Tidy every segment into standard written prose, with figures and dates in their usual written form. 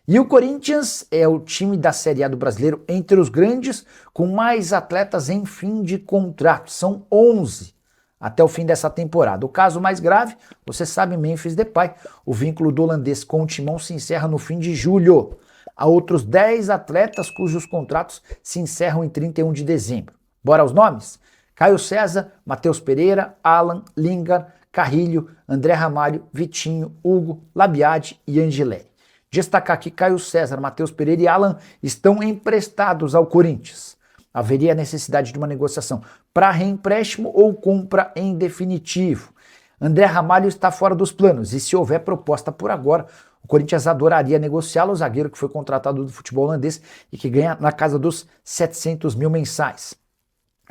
E o Corinthians é o time da Série A do Brasileiro entre os grandes, com mais atletas em fim de contrato. São 11 até o fim dessa temporada. O caso mais grave, você sabe, Memphis Depay. O vínculo do holandês com o Timão se encerra no fim de julho. Há outros 10 atletas cujos contratos se encerram em 31 de dezembro. Bora aos nomes? Caio César, Matheus Pereira, Alan, Lingard, Carrilho, André Ramalho, Vitinho, Hugo, Labiade e Angeleri. Destacar que Caio César, Matheus Pereira e Alan estão emprestados ao Corinthians. Haveria a necessidade de uma negociação para reempréstimo ou compra em definitivo. André Ramalho está fora dos planos e se houver proposta por agora, o Corinthians adoraria negociá-lo, o zagueiro que foi contratado do futebol holandês e que ganha na casa dos 700 mil mensais.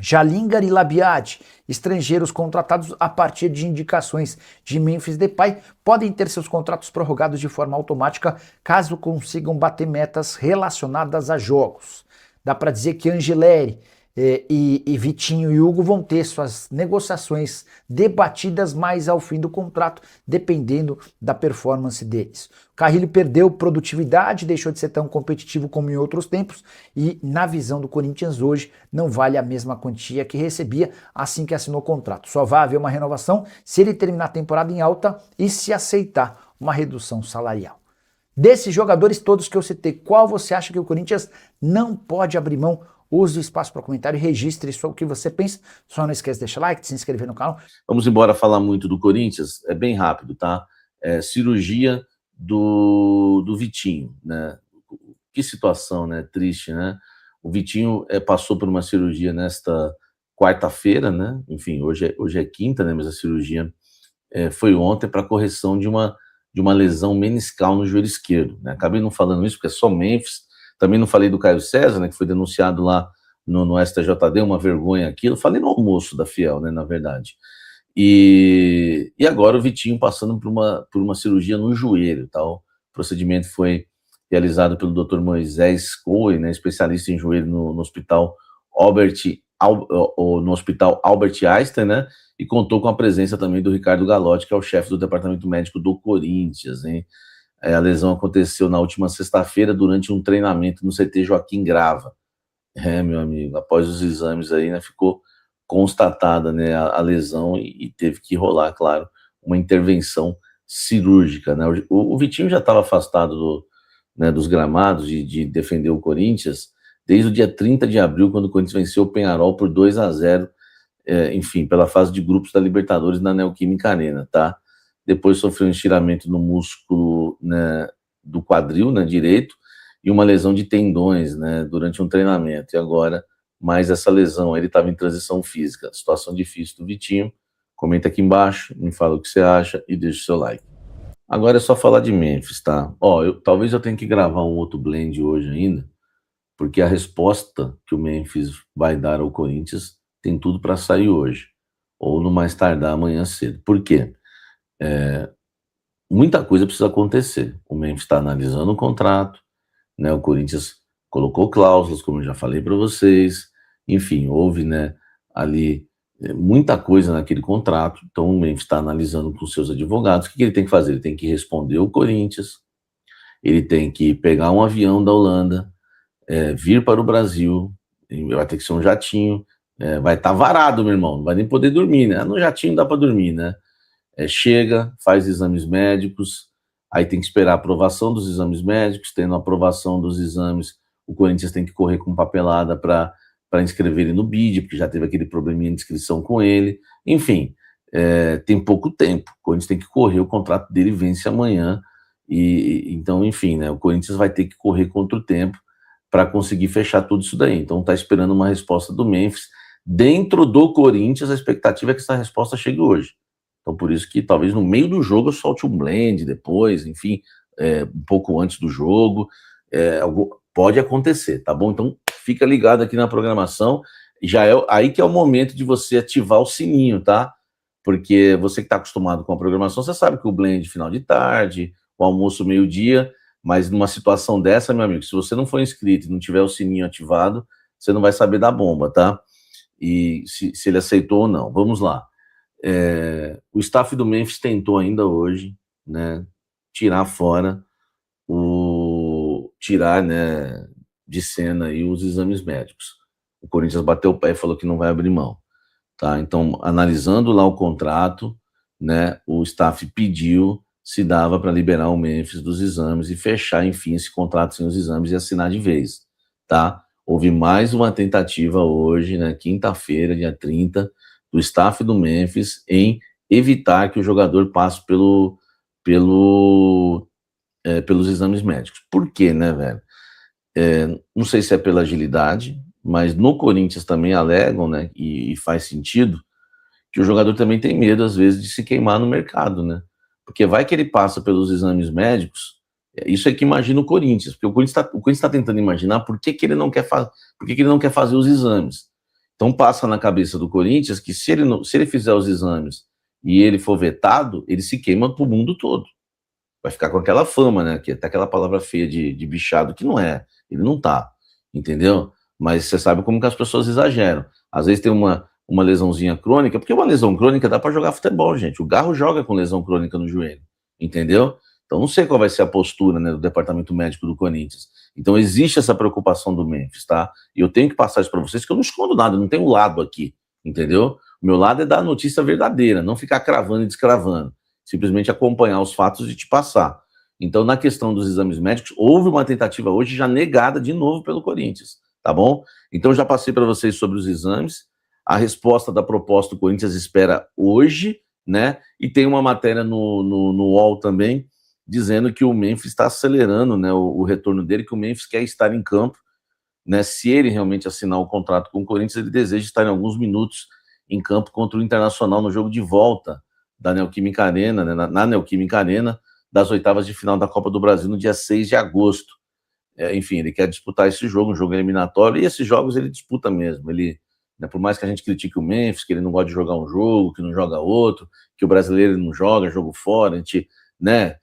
Já Lingard e Labiade, estrangeiros contratados a partir de indicações de Memphis Depay, podem ter seus contratos prorrogados de forma automática caso consigam bater metas relacionadas a jogos. Dá para dizer que Angeleri e Vitinho e Hugo vão ter suas negociações debatidas mais ao fim do contrato, dependendo da performance deles. O Carrilho perdeu produtividade, deixou de ser tão competitivo como em outros tempos e, na visão do Corinthians hoje, não vale a mesma quantia que recebia assim que assinou o contrato. Só vai haver uma renovação se ele terminar a temporada em alta e se aceitar uma redução salarial. Desses jogadores todos que eu citei, qual você acha que o Corinthians não pode abrir mão? Use o espaço para comentário e registre isso, o que você pensa. Só não esqueça de deixar like, de se inscrever no canal. Vamos embora falar muito do Corinthians, é bem rápido, tá? Cirurgia do Vitinho, né? Que situação, né? Triste, né? O Vitinho passou por uma cirurgia nesta quarta-feira, né? Enfim, hoje é quinta, né? Mas a cirurgia foi ontem para correção de uma lesão meniscal no joelho esquerdo, né? Acabei não falando isso porque é só Memphis. Também não falei do Caio César, né, que foi denunciado lá no STJD, uma vergonha aquilo. Falei no almoço da Fiel, né, na verdade. E agora o Vitinho passando por uma cirurgia no joelho. Tá? O procedimento foi realizado pelo Dr. Moisés Cohen, né, especialista em joelho no Hospital Albert Einstein, né, e contou com a presença também do Ricardo Galotti, que é o chefe do departamento médico do Corinthians, hein? A lesão aconteceu na última sexta-feira durante um treinamento no CT Joaquim Grava. Meu amigo, após os exames aí, né, ficou constatada, né, a lesão e teve que rolar, claro, uma intervenção cirúrgica, né? O Vitinho já estava afastado dos gramados de defender o Corinthians desde o dia 30 de abril, quando o Corinthians venceu o Peñarol por 2-0, enfim, pela fase de grupos da Libertadores na Neoquímica Arena, tá? Depois sofreu um estiramento no músculo, né, do quadril, né, direito, e uma lesão de tendões, né, durante um treinamento. E agora, mais essa lesão, ele estava em transição física. Situação difícil do Vitinho. Comenta aqui embaixo, me fala o que você acha e deixa o seu like. Agora é só falar de Memphis, tá? Talvez eu tenha que gravar um outro blend hoje ainda, porque a resposta que o Memphis vai dar ao Corinthians tem tudo para sair hoje, ou no mais tardar amanhã cedo. Por quê? Muita coisa precisa acontecer. O Memphis está analisando o contrato, né? O Corinthians colocou cláusulas, como eu já falei para vocês. Enfim, houve, né, ali muita coisa naquele contrato. Então o Memphis está analisando com seus advogados. O que ele tem que fazer? Ele tem que responder ao Corinthians, ele tem que pegar um avião da Holanda, vir para o Brasil, vai ter que ser um jatinho, vai estar varado, meu irmão, não vai nem poder dormir, né? No jatinho dá para dormir, né? Chega, faz exames médicos, aí tem que esperar a aprovação dos exames médicos. Tendo a aprovação dos exames, o Corinthians tem que correr com papelada para inscrever ele no BID, porque já teve aquele probleminha de inscrição com ele. Enfim, tem pouco tempo, o Corinthians tem que correr, o contrato dele vence amanhã, então, enfim, né, o Corinthians vai ter que correr contra o tempo para conseguir fechar tudo isso daí. Então está esperando uma resposta do Memphis. Dentro do Corinthians, a expectativa é que essa resposta chegue hoje. Então, por isso que talvez no meio do jogo eu solte um blend depois, enfim, um pouco antes do jogo. Pode acontecer, tá bom? Então, fica ligado aqui na programação. Já é aí que é o momento de você ativar o sininho, tá? Porque você que está acostumado com a programação, você sabe que o blend final de tarde, o almoço meio-dia, mas numa situação dessa, meu amigo, se você não for inscrito e não tiver o sininho ativado, você não vai saber da bomba, tá? E se ele aceitou ou não. Vamos lá. O staff do Memphis tentou ainda hoje, né, tirar fora o tirar, né, de cena aí os exames médicos. O Corinthians bateu o pé e falou que não vai abrir mão, tá? Então, analisando lá o contrato, né, o staff pediu se dava para liberar o Memphis dos exames e fechar, enfim, esse contrato sem os exames e assinar de vez, tá? Houve mais uma tentativa hoje, né, quinta-feira, dia 30, do staff do Memphis em evitar que o jogador passe pelos exames médicos. Por quê, né, velho? Não sei se é pela agilidade, mas no Corinthians também alegam, né, e faz sentido, que o jogador também tem medo, às vezes, de se queimar no mercado, né? Porque vai que ele passa pelos exames médicos, isso é que imagina o Corinthians, porque o Corinthians tá tentando imaginar por que ele não quer por que ele não quer fazer os exames. Então passa na cabeça do Corinthians que se ele fizer os exames e ele for vetado, ele se queima pro mundo todo. Vai ficar com aquela fama, né? Que até aquela palavra feia de bichado que não é. Ele não tá, entendeu? Mas você sabe como que as pessoas exageram. Às vezes tem uma lesãozinha crônica, porque uma lesão crônica dá para jogar futebol, gente. O Garro joga com lesão crônica no joelho, entendeu? Então não sei qual vai ser a postura, né, do departamento médico do Corinthians. Então existe essa preocupação do Memphis, tá? E eu tenho que passar isso para vocês, que eu não escondo nada, eu não tenho lado aqui, entendeu? O meu lado é dar a notícia verdadeira, não ficar cravando e descravando. Simplesmente acompanhar os fatos e te passar. Então, na questão dos exames médicos, houve uma tentativa hoje já negada de novo pelo Corinthians, tá bom? Então, já passei para vocês sobre os exames. A resposta da proposta do Corinthians espera hoje, né? E tem uma matéria no UOL também, dizendo que o Memphis está acelerando, né, o retorno dele, que o Memphis quer estar em campo, né? Se ele realmente assinar o contrato com o Corinthians, ele deseja estar em alguns minutos em campo contra o Internacional no jogo de volta da Neoquímica Arena, né, na Neoquímica Arena, das oitavas de final da Copa do Brasil no dia 6 de agosto. Enfim, ele quer disputar esse jogo, um jogo eliminatório, e esses jogos ele disputa mesmo. Ele, né, por mais que a gente critique o Memphis, que ele não gosta de jogar um jogo, que não joga outro, que o brasileiro não joga, jogo fora, a gente, né,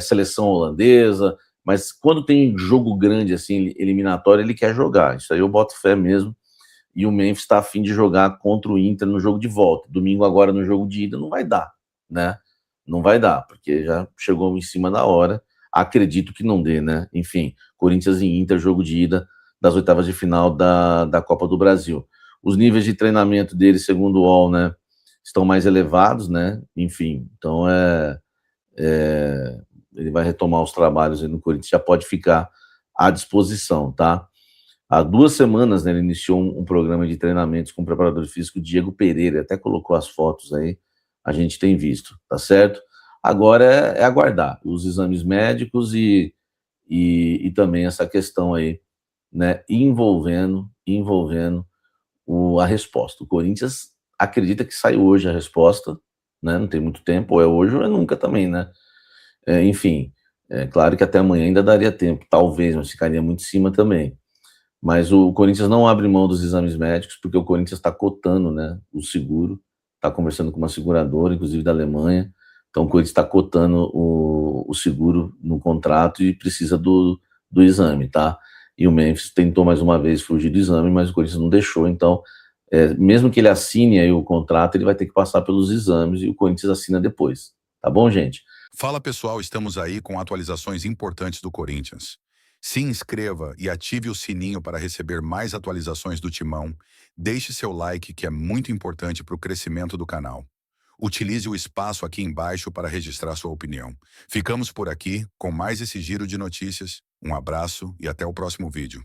seleção holandesa, mas quando tem jogo grande assim, eliminatório, ele quer jogar. Isso aí eu boto fé mesmo. E o Memphis está a fim de jogar contra o Inter no jogo de volta. Domingo agora no jogo de ida não vai dar, né? Não vai dar, porque já chegou em cima da hora. Acredito que não dê, né? Enfim, Corinthians e Inter, jogo de ida das oitavas de final da Copa do Brasil. Os níveis de treinamento dele, segundo o UOL, né, estão mais elevados, né? Enfim, então ele vai retomar os trabalhos aí no Corinthians, já pode ficar à disposição, tá? Há 2 semanas, né, ele iniciou um programa de treinamentos com o preparador físico Diego Pereira, até colocou as fotos aí, a gente tem visto, tá certo? Agora é aguardar os exames médicos e também essa questão aí, né, envolvendo a resposta. O Corinthians acredita que saiu hoje a resposta, né, não tem muito tempo, ou é hoje ou é nunca também, né? Enfim, claro que até amanhã ainda daria tempo, talvez, mas ficaria muito em cima também. Mas o Corinthians não abre mão dos exames médicos, porque o Corinthians está cotando, né, o seguro, está conversando com uma seguradora, inclusive da Alemanha. Então o Corinthians está cotando o seguro no contrato e precisa do exame, tá? E o Memphis tentou mais uma vez fugir do exame, mas o Corinthians não deixou. Então, mesmo que ele assine aí o contrato, ele vai ter que passar pelos exames e o Corinthians assina depois. Tá bom, gente? Fala pessoal, estamos aí com atualizações importantes do Corinthians. Se inscreva e ative o sininho para receber mais atualizações do Timão. Deixe seu like, que é muito importante para o crescimento do canal. Utilize o espaço aqui embaixo para registrar sua opinião. Ficamos por aqui com mais esse giro de notícias. Um abraço e até o próximo vídeo.